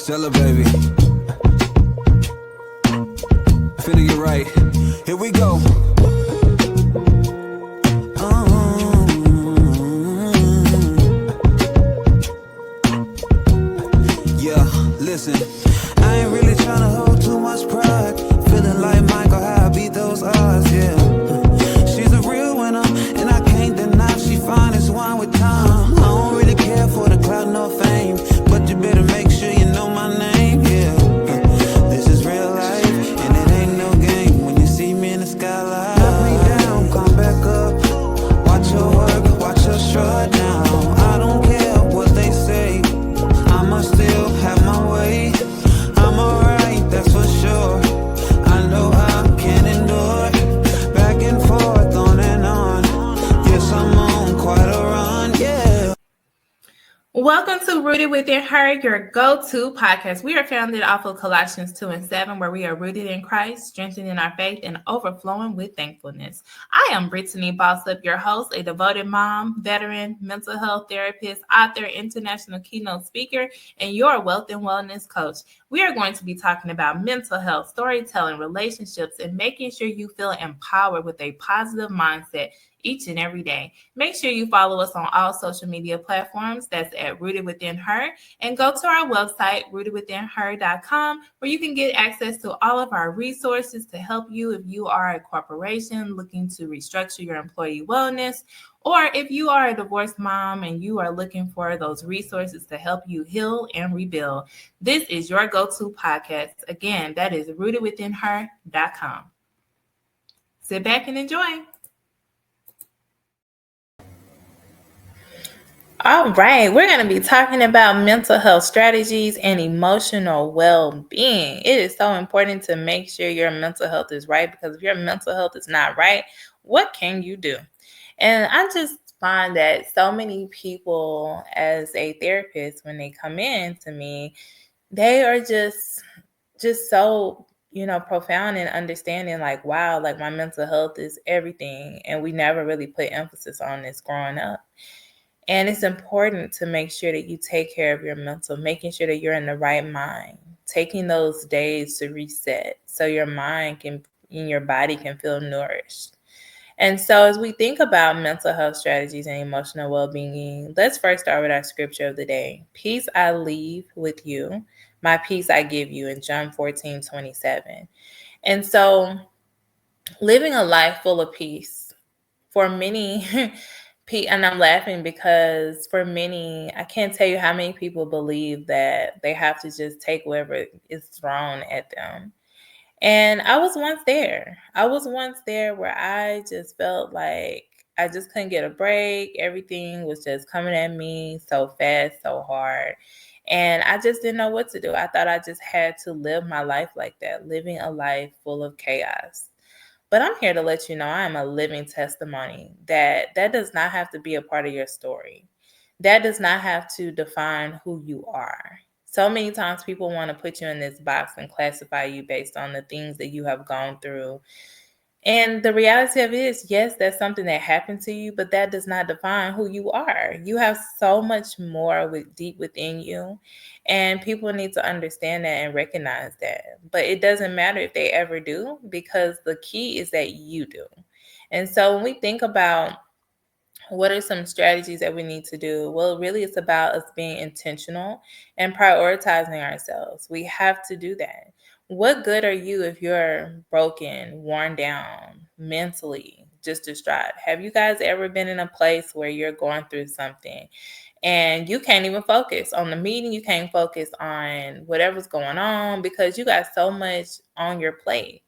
Stella, baby. Finna get right. Here we go. Yeah, listen. I ain't really tryna hold too much pride. Feeling like Michael, how I beat those odds, yeah. She's a real winner, and I can't deny she fine as wine with time. I don't really care for the clout nor fame, but you better make sure you know my name, yeah. This is real life, and it ain't no game. When you see me in the skyline, knock me down, come back up. Watch your work, watch your strut now. I don't care what they say, I'ma still have my way. I'm alright, that's for sure. I know I can endure. Back and forth, on and on. Yes, I'm on quite a run, yeah. Welcome to Rooted Within Her, your go-to podcast. We are founded off of Colossians 2:7, where we are rooted in Christ, strengthening our faith, and overflowing with thankfulness. I am Brittany Bossup, your host, a devoted mom, veteran, mental health therapist, author, international keynote speaker, and your wealth and wellness coach. We are going to be talking about mental health, storytelling, relationships, and making sure you feel empowered with a positive mindset each and every day. Make sure you follow us on all social media platforms. That's at Rooted Within Her. And go to our website, rootedwithinher.com, where you can get access to all of our resources to help you if you are a corporation looking to restructure your employee wellness, or if you are a divorced mom and you are looking for those resources to help you heal and rebuild. This is your go-to podcast. Again, that is rootedwithinher.com. Sit back and enjoy. All right, we're going to be talking about mental health strategies and emotional well-being. It is so important to make sure your mental health is right, because if your mental health is not right, what can you do? And I just find that so many people, as a therapist, when they come in to me, they are just so profound in understanding, like, wow, like my mental health is everything, and we never really put emphasis on this growing up. And it's important to make sure that you take care of your mental, making sure that you're in the right mind, taking those days to reset so your mind and your body can feel nourished. And so as we think about mental health strategies and emotional well-being, let's first start with our scripture of the day. Peace I leave with you, my peace I give you, in John 14:27. And so living a life full of peace, for many, and I'm laughing because for many, I can't tell you how many people believe that they have to just take whatever is thrown at them. And I was once there. Where I just felt like I just couldn't get a break. Everything was just coming at me so fast, so hard. And I just didn't know what to do. I thought I just had to live my life like that, living a life full of chaos. But I'm here to let you know I am a living testimony that does not have to be a part of your story. That does not have to define who you are. So many times people want to put you in this box and classify you based on the things that you have gone through. And the reality of it is, yes, that's something that happened to you, but that does not define who you are. You have so much more deep within you, and people need to understand that and recognize that. But it doesn't matter if they ever do, because the key is that you do. And so when we think about what are some strategies that we need to do? Well, really, it's about us being intentional and prioritizing ourselves. We have to do that. What good are you if you're broken, worn down, mentally, just distraught? Have you guys ever been in a place where you're going through something and you can't even focus on the meeting? You can't focus on whatever's going on because you got so much on your plate.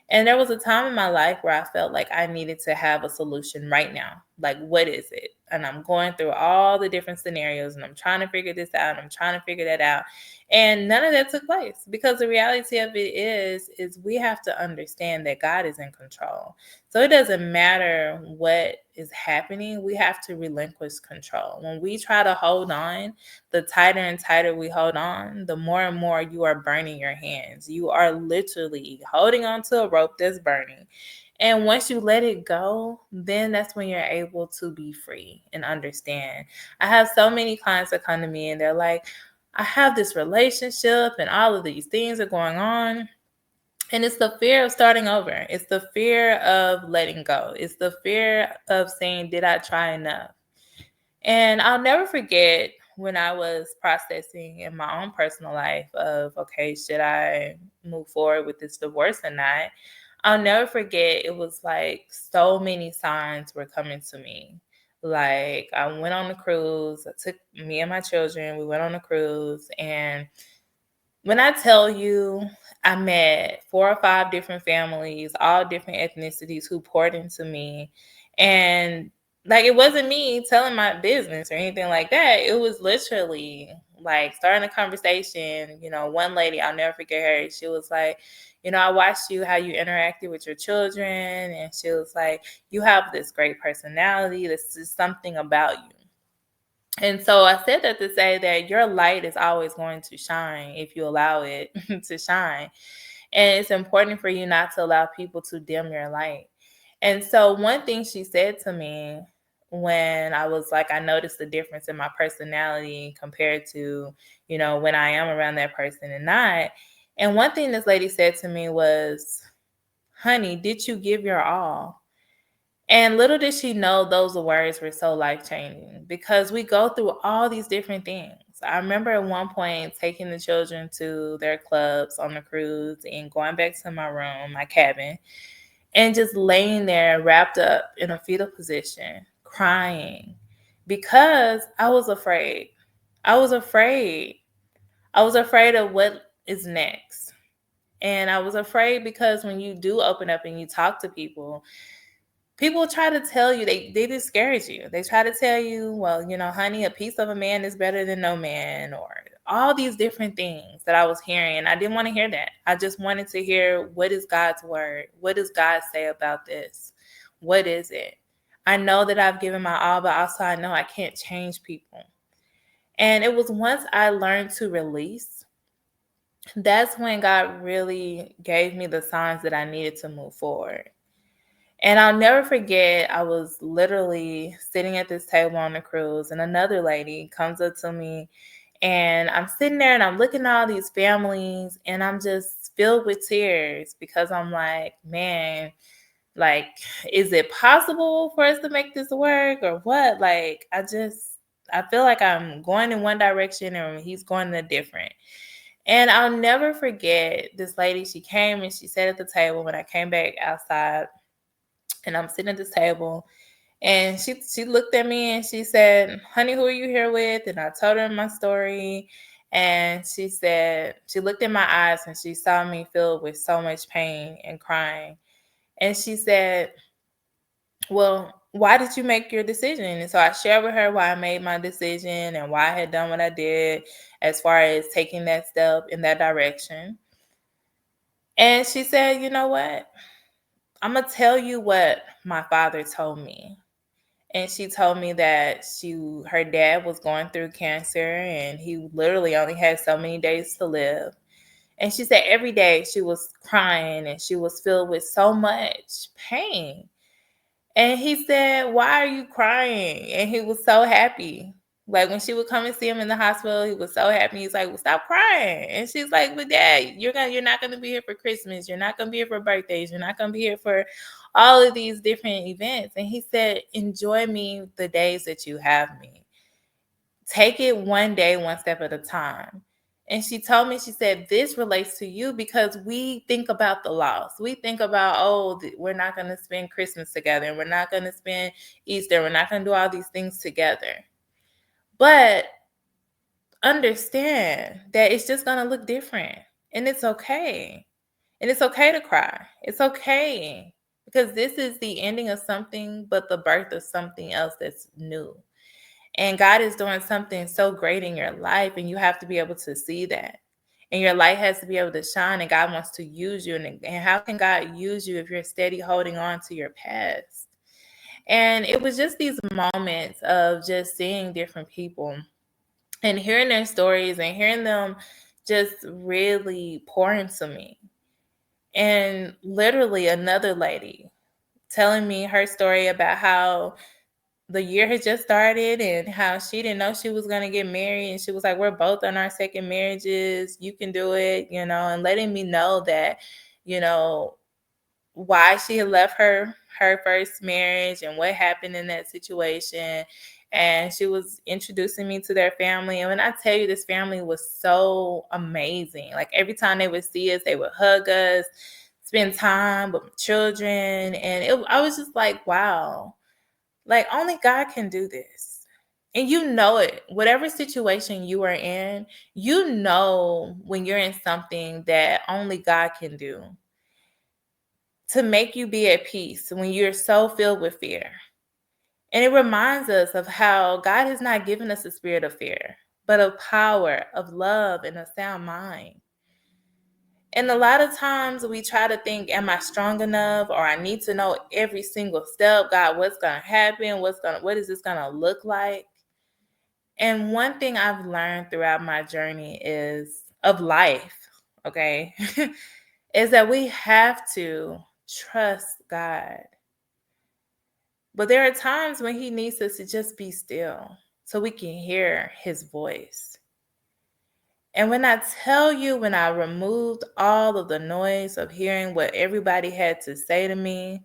And there was a time in my life where I felt like I needed to have a solution right now. Like, what is it? And I'm going through all the different scenarios and I'm trying to figure this out. And I'm trying to figure that out. And none of that took place, because the reality of it is we have to understand that God is in control. So it doesn't matter what is happening. We have to relinquish control. When we try to hold on, the tighter and tighter we hold on, the more and more you are burning your hands. You are literally holding on to a rope that's burning. And once you let it go, then that's when you're able to be free and understand. I have so many clients that come to me and they're like, I have this relationship and all of these things are going on. And it's the fear of starting over. It's the fear of letting go. It's the fear of saying, did I try enough? And I'll never forget when I was processing in my own personal life of, okay, should I move forward with this divorce or not? I'll never forget, it was like so many signs were coming to me. Like I went on a cruise, I took me and my children, we went on a cruise, and when I tell you, I met 4 or 5 different families, all different ethnicities who poured into me. And like it wasn't me telling my business or anything like that. It was literally like starting a conversation. One lady, I'll never forget her. She was like, I watched you how you interacted with your children. And she was like, you have this great personality. This is something about you. And so I said that to say that your light is always going to shine if you allow it to shine. And it's important for you not to allow people to dim your light. And so one thing she said to me when I was like, I noticed the difference in my personality compared to, when I am around that person and not. And one thing this lady said to me was, honey, did you give your all? And little did she know those words were so life-changing because we go through all these different things. I remember at one point taking the children to their clubs on the cruise and going back to my room, my cabin, and just laying there wrapped up in a fetal position, crying because I was afraid. I was afraid. I was afraid of what is next. And I was afraid because when you do open up and you talk to people try to tell you, they discourage you. They try to tell you, well, honey, a piece of a man is better than no man, or all these different things that I was hearing. And I didn't want to hear that. I just wanted to hear, what is God's word? What does God say about this? What is it? I know that I've given my all, but also I know I can't change people. And it was once I learned to release, that's when God really gave me the signs that I needed to move forward. And I'll never forget, I was literally sitting at this table on the cruise, and another lady comes up to me, and I'm sitting there and I'm looking at all these families, and I'm just filled with tears because I'm like, man, like, is it possible for us to make this work or what? Like, I feel like I'm going in one direction and he's going in a different. And I'll never forget this lady. She came and she sat at the table when I came back outside. And I'm sitting at this table, and she looked at me and she said, honey, who are you here with? And I told her my story. And she said, she looked in my eyes and she saw me filled with so much pain and crying. And she said, well, why did you make your decision? And so I shared with her why I made my decision and why I had done what I did as far as taking that step in that direction. And she said, you know what? I'm going to tell you what my father told me. And she told me that her dad was going through cancer and he literally only had so many days to live. And she said every day she was crying and she was filled with so much pain. And he said, why are you crying? And he was so happy. Like when she would come and see him in the hospital, he was so happy. He's like, well, stop crying. And she's like, but Dad, you're not gonna be here for Christmas. You're not gonna be here for birthdays. You're not gonna be here for all of these different events. And he said, enjoy me the days that you have me. Take it one day, one step at a time. And she told me, she said, this relates to you because we think about the loss. We think about, we're not going to spend Christmas together. And we're not going to spend Easter. We're not going to do all these things together. But understand that it's just going to look different. And it's okay. And it's okay to cry. It's okay. Because this is the ending of something, but the birth of something else that's new. And God is doing something so great in your life, and you have to be able to see that. And your light has to be able to shine, and God wants to use you. And how can God use you if you're steady holding on to your past? And it was just these moments of just seeing different people and hearing their stories and hearing them just really pour into me. And literally another lady telling me her story about how the year had just started and how she didn't know she was going to get married. And she was like, we're both on our second marriages. You can do it, and letting me know that, why she had left her first marriage and what happened in that situation. And she was introducing me to their family. And when I tell you, this family was so amazing. Like every time they would see us, they would hug us, spend time with children. And I was just like, wow, like only God can do this. And you know it. Whatever situation you are in, you know when you're in something that only God can do, to make you be at peace when you're so filled with fear. And it reminds us of how God has not given us a spirit of fear, but of power, of love, and a sound mind. And a lot of times we try to think, am I strong enough? Or I need to know every single step. God, what's going to happen? What is this going to look like? And one thing I've learned throughout my journey of life, okay, is that we have to trust God. But there are times when he needs us to just be still so we can hear his voice. And when I tell you, when I removed all of the noise of hearing what everybody had to say to me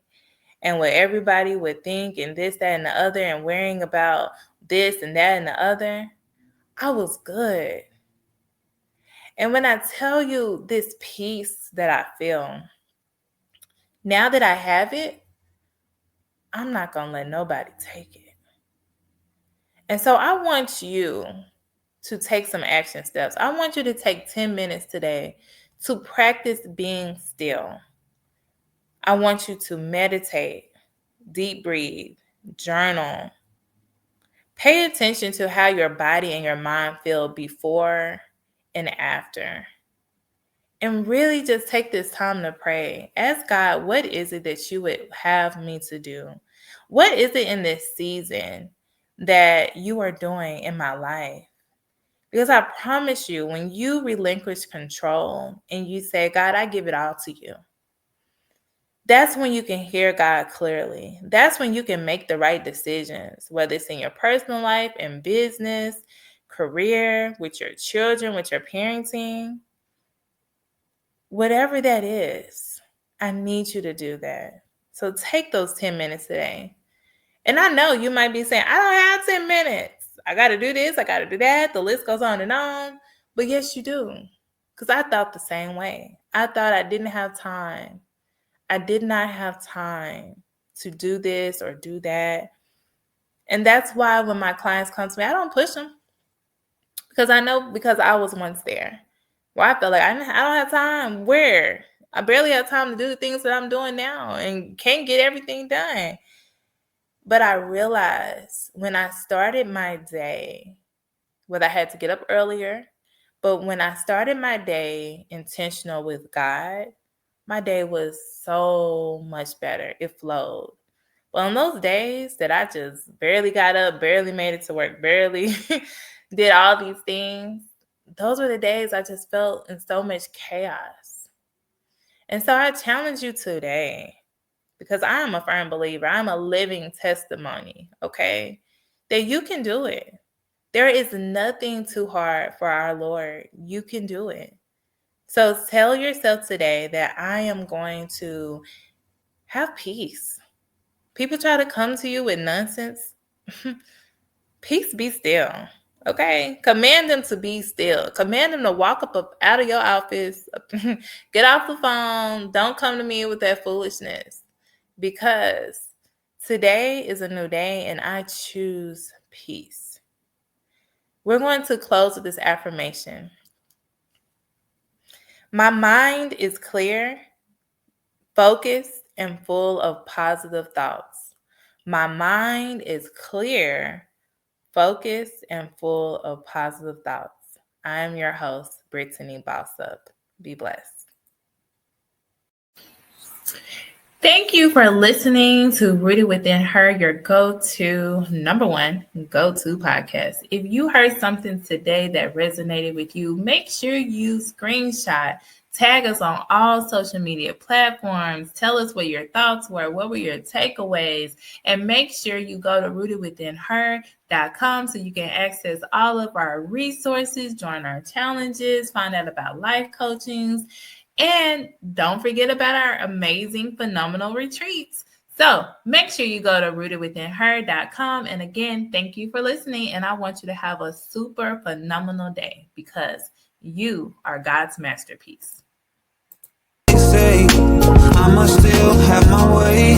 and what everybody would think and this, that, and the other, and worrying about this and that and the other, I was good. And when I tell you this peace that I feel, now that I have it, I'm not going to let nobody take it. And so I want you to take some action steps. I want you to take 10 minutes today to practice being still. I want you to meditate, deep breathe, journal. Pay attention to how your body and your mind feel before and after. And really just take this time to pray. Ask God, what is it that you would have me to do? What is it in this season that you are doing in my life? Because I promise you, when you relinquish control and you say, God, I give it all to you, that's when you can hear God clearly. That's when you can make the right decisions, whether it's in your personal life, in business, career, with your children, with your parenting. Whatever that is, I need you to do that. So take those 10 minutes today. And I know you might be saying, I don't have 10 minutes. I got to do this. I got to do that. The list goes on and on. But yes, you do. Because I thought the same way. I thought I didn't have time. I did not have time to do this or do that. And that's why when my clients come to me, I don't push them. Because I know, because I was once there. Where I felt like I don't have time. Where? I barely have time to do the things that I'm doing now and can't get everything done. But I realized when I started my day, whether I had to get up earlier, but when I started my day intentional with God, my day was so much better. It flowed. Well, on those days that I just barely got up, barely made it to work, barely did all these things, those were the days I just felt in so much chaos. And so I challenge you today, because I am a firm believer. I'm a living testimony, okay, that you can do it. There is nothing too hard for our Lord. You can do it. So tell yourself today that I am going to have peace. People try to come to you with nonsense. Peace, be still. Okay? Command them to be still. Command them to walk up out of your office. Get off the phone. Don't come to me with that foolishness. Because today is a new day and I choose peace. We're going to close with this affirmation. My mind is clear, focused, and full of positive thoughts. My mind is clear, focused, and full of positive thoughts. I am your host, Brittany Bossup. Be blessed. Thank you for listening to Rooted Within Her, your number one go-to podcast. If you heard something today that resonated with you, make sure you screenshot, Tag us on all social media platforms. Tell us what your thoughts were. What were your takeaways? And make sure you go to rootedwithinher.com so you can access all of our resources, join our challenges, find out about life coachings, and don't forget about our amazing, phenomenal retreats. So make sure you go to rootedwithinher.com. And again, thank you for listening. And I want you to have a super phenomenal day because you are God's masterpiece. Say I must still have my way.